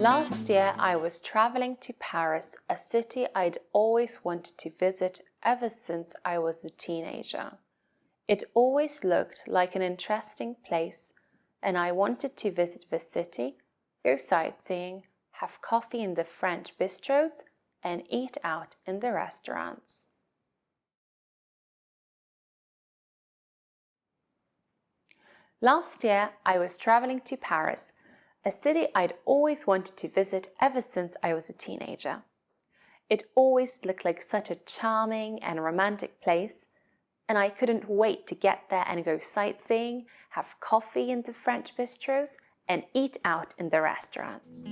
Last year, I was traveling to Paris, a city I'd always wanted to visit ever since I was a teenager. It always looked like an interesting place, and I wanted to visit the city, go sightseeing, have coffee in the French bistros, and eat out in the restaurants. Last year, I was traveling to Paris, a city I'd always wanted to visit ever since I was a teenager. It always looked like such a charming and romantic place, and I couldn't wait to get there and go sightseeing, have coffee in the French bistros, and eat out in the restaurants.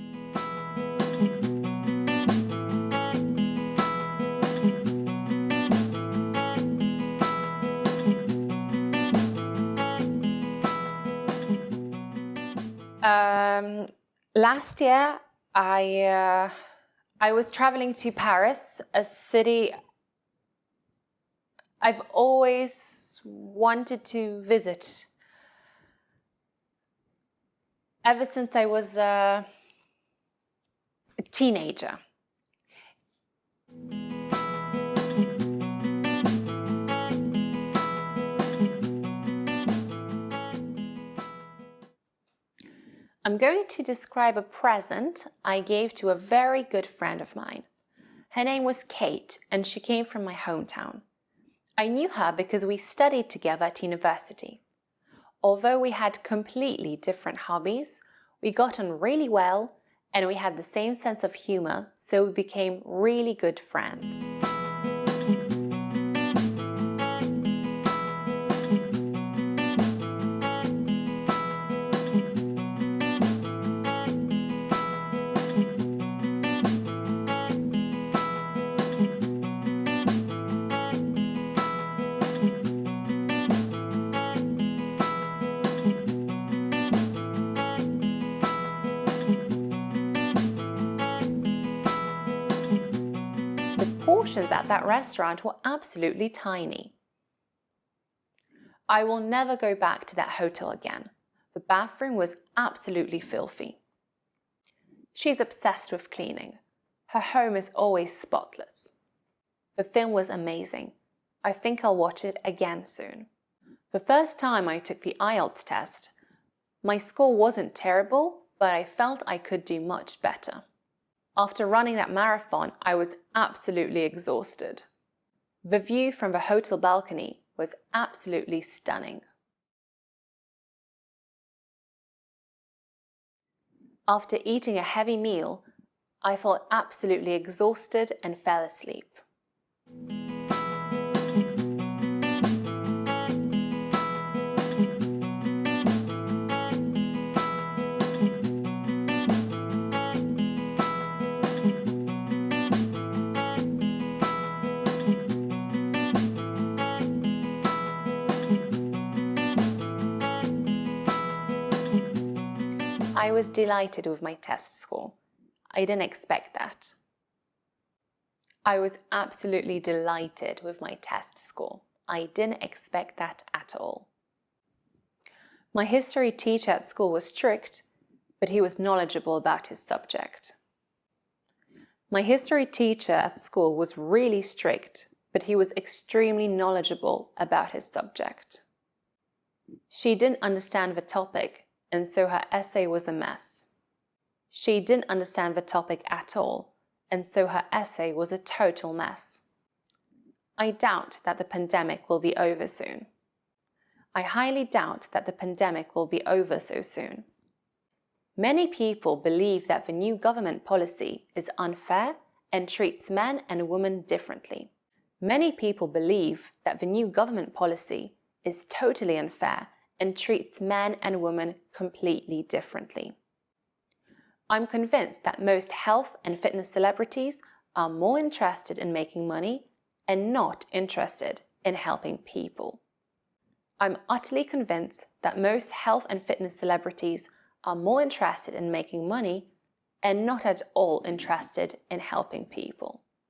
Last year, I was traveling to Paris, a city I've always wanted to visit ever since I was a teenager. I'm going to describe a present I gave to a very good friend of mine. Her name was Kate, and she came from my hometown. I knew her because we studied together at university. Although we had completely different hobbies, we got on really well, and we had the same sense of humor, so we became really good friends. Portions at that restaurant were absolutely tiny. I will never go back to that hotel again. The bathroom was absolutely filthy. She's obsessed with cleaning. Her home is always spotless. The film was amazing. I think I'll watch it again soon. The first time I took the IELTS test, my score wasn't terrible, but I felt I could do much better. After running that marathon, I was absolutely exhausted. The view from the hotel balcony was absolutely stunning. After eating a heavy meal, I felt absolutely exhausted and fell asleep. I was delighted with my test score. I didn't expect that. I was absolutely delighted with my test score. I didn't expect that at all. My history teacher at school was strict, but he was knowledgeable about his subject. My history teacher at school was really strict, but he was extremely knowledgeable about his subject. She didn't understand the topic, and so her essay was a mess. She didn't understand the topic at all, and so her essay was a total mess. I doubt that the pandemic will be over soon. I highly doubt that the pandemic will be over so soon. Many people believe that the new government policy is unfair and treats men and women differently. Many people believe that the new government policy is totally unfair and treats men and women completely differently. I'm convinced that most health and fitness celebrities are more interested in making money and not interested in helping people. I'm utterly convinced that most health and fitness celebrities are more interested in making money and not at all interested in helping people.